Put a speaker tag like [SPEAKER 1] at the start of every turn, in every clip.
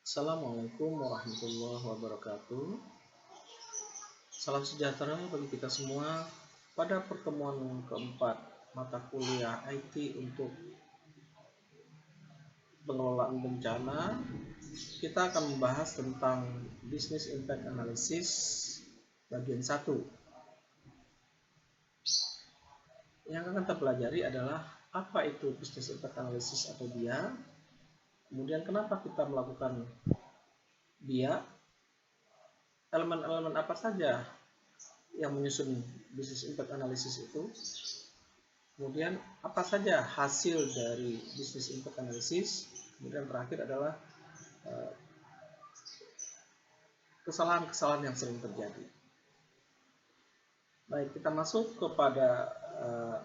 [SPEAKER 1] Assalamualaikum warahmatullahi wabarakatuh. Salam sejahtera bagi kita semua. Pada pertemuan keempat mata kuliah IT untuk pengelolaan bencana, kita akan membahas tentang Business Impact Analysis bagian 1. Yang akan kita pelajari adalah apa itu Business Impact Analysis atau BIA, kemudian kenapa kita melakukan BIA, elemen-elemen apa saja yang menyusun Business Impact Analysis itu, kemudian apa saja hasil dari Business Impact Analysis, kemudian terakhir adalah kesalahan-kesalahan yang sering terjadi. Baik, kita masuk kepada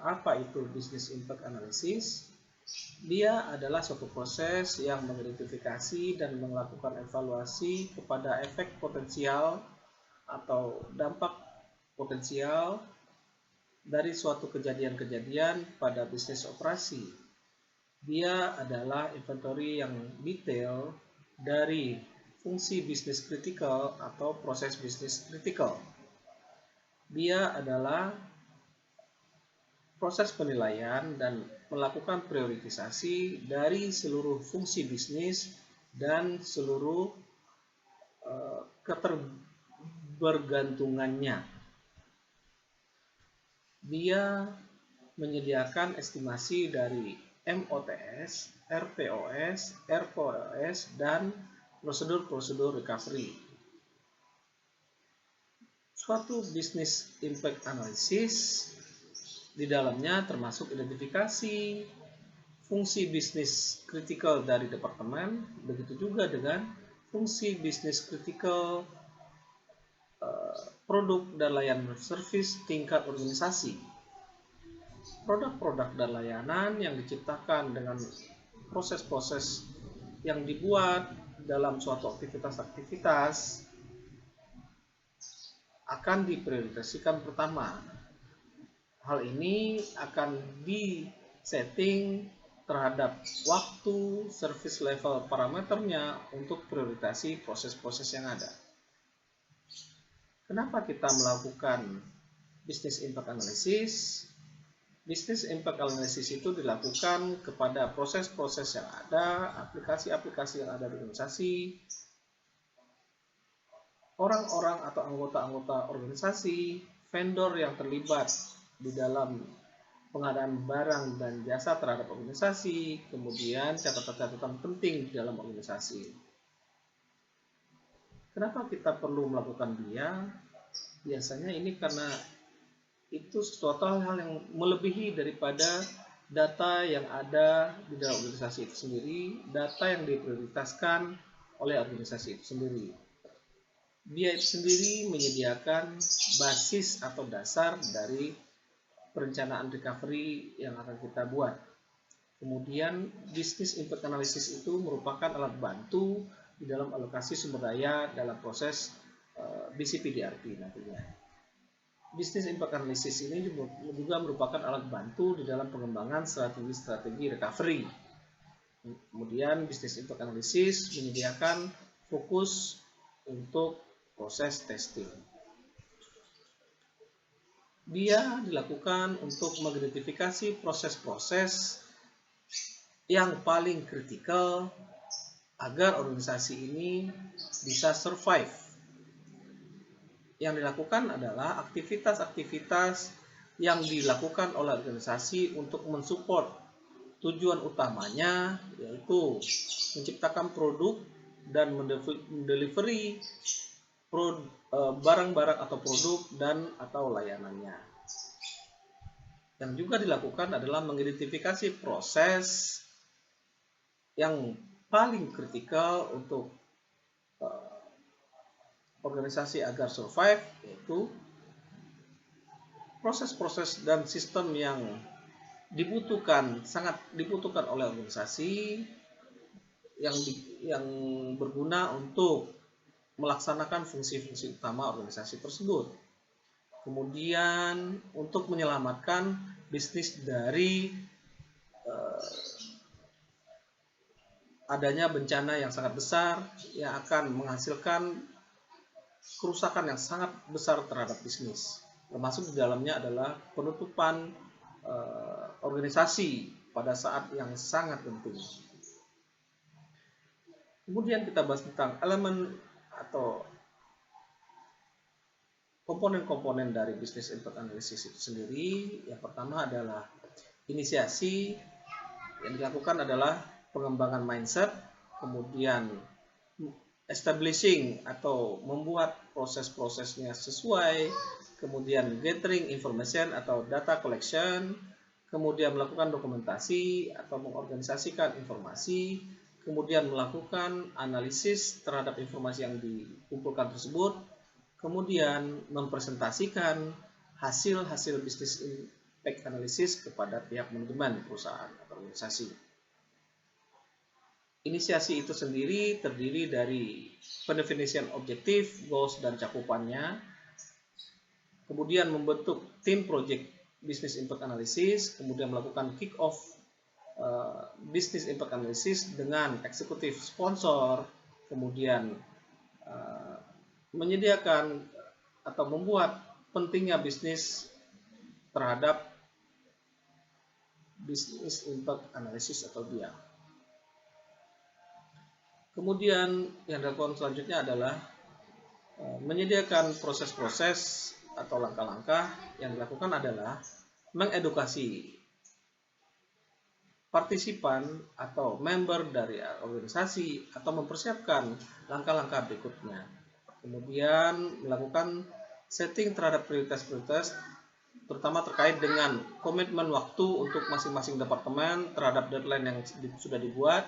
[SPEAKER 1] apa itu Business Impact Analysis. Dia adalah suatu proses yang mengidentifikasi dan melakukan evaluasi kepada efek potensial atau dampak potensial dari suatu kejadian-kejadian pada bisnis operasi. Dia adalah inventory yang detail dari fungsi bisnis kritikal atau proses bisnis kritikal. Dia adalah proses penilaian dan melakukan prioritisasi dari seluruh fungsi bisnis dan seluruh keterbergantungannya. Dia menyediakan estimasi dari MOTS, RPOS, RPOS, dan prosedur-prosedur recovery. Suatu business impact analysis di dalamnya termasuk identifikasi fungsi bisnis kritikal dari departemen, begitu juga dengan fungsi bisnis kritikal produk dan layanan service tingkat organisasi. Produk-produk dan layanan yang diciptakan dengan proses-proses yang dibuat dalam suatu aktivitas akan diprioritaskan pertama. Hal ini akan disetting terhadap waktu, service level parameternya untuk prioritasi proses-proses yang ada. Kenapa kita melakukan Business Impact Analysis? Business Impact Analysis itu dilakukan kepada proses-proses yang ada, aplikasi-aplikasi yang ada di organisasi, orang-orang atau anggota-anggota organisasi, vendor yang terlibat di dalam pengadaan barang dan jasa terhadap organisasi, kemudian catatan-catatan penting di dalam organisasi. Kenapa kita perlu melakukan BIA? Biasanya ini karena itu suatu hal yang melebihi daripada data yang ada di dalam organisasi itu sendiri, data yang diprioritaskan oleh organisasi itu sendiri. BIA itu sendiri menyediakan basis atau dasar dari perencanaan recovery yang akan kita buat. Kemudian Business Impact Analysis itu merupakan alat bantu di dalam alokasi sumber daya dalam proses BCP-DRP nantinya. Business Impact Analysis ini juga merupakan alat bantu di dalam pengembangan strategi-strategi recovery. Kemudian Business Impact Analysis menyediakan fokus untuk proses testing. Dia dilakukan untuk mengidentifikasi proses-proses yang paling kritikal agar organisasi ini bisa survive. Yang dilakukan adalah aktivitas-aktivitas yang dilakukan oleh organisasi untuk mensupport tujuan utamanya, yaitu menciptakan produk dan mendelivery barang-barang atau produk dan atau layanannya. Yang juga dilakukan adalah mengidentifikasi proses yang paling kritikal untuk organisasi agar survive, yaitu proses-proses dan sistem yang sangat dibutuhkan oleh organisasi yang berguna untuk melaksanakan fungsi-fungsi utama organisasi tersebut. Kemudian untuk menyelamatkan bisnis dari adanya bencana yang sangat besar yang akan menghasilkan kerusakan yang sangat besar terhadap bisnis. Termasuk di dalamnya adalah penutupan organisasi pada saat yang sangat penting. Kemudian kita bahas tentang elemen atau komponen-komponen dari business impact analysis itu sendiri. Yang pertama adalah inisiasi. Yang dilakukan adalah pengembangan mindset, kemudian establishing atau membuat proses-prosesnya sesuai, kemudian gathering information atau data collection, kemudian melakukan dokumentasi atau mengorganisasikan informasi, kemudian melakukan analisis terhadap informasi yang dikumpulkan tersebut, kemudian mempresentasikan hasil-hasil bisnis impact analysis kepada pihak manajemen perusahaan atau organisasi. Inisiasi itu sendiri terdiri dari pendefinisian objektif, goals, dan cakupannya, kemudian membentuk tim project business impact analysis, kemudian melakukan kick off business impact analysis dengan eksekutif sponsor, kemudian menyediakan atau membuat pentingnya bisnis terhadap business impact analysis atau BIA. Kemudian yang dilakukan selanjutnya adalah menyediakan proses-proses atau langkah-langkah. Yang dilakukan adalah mengedukasi partisipan atau member dari organisasi atau mempersiapkan langkah-langkah berikutnya. Kemudian melakukan setting terhadap prioritas-prioritas, terutama terkait dengan komitmen waktu untuk masing-masing departemen terhadap deadline yang sudah dibuat.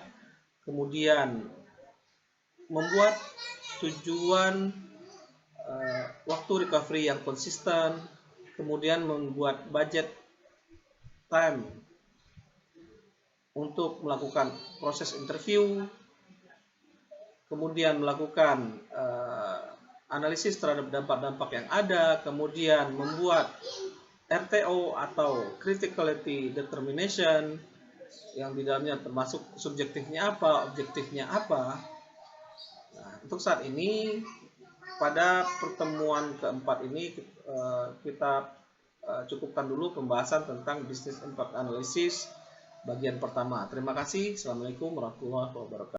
[SPEAKER 1] Kemudian membuat tujuan waktu recovery yang konsisten, kemudian membuat budget time untuk melakukan proses interview, kemudian melakukan analisis terhadap dampak-dampak yang ada, kemudian membuat RTO atau criticality determination yang di dalamnya termasuk subjektifnya apa, objektifnya apa. Nah, untuk saat ini pada pertemuan keempat ini kita cukupkan dulu pembahasan tentang business impact analysis bagian pertama. Terima kasih. Assalamualaikum warahmatullahi wabarakatuh.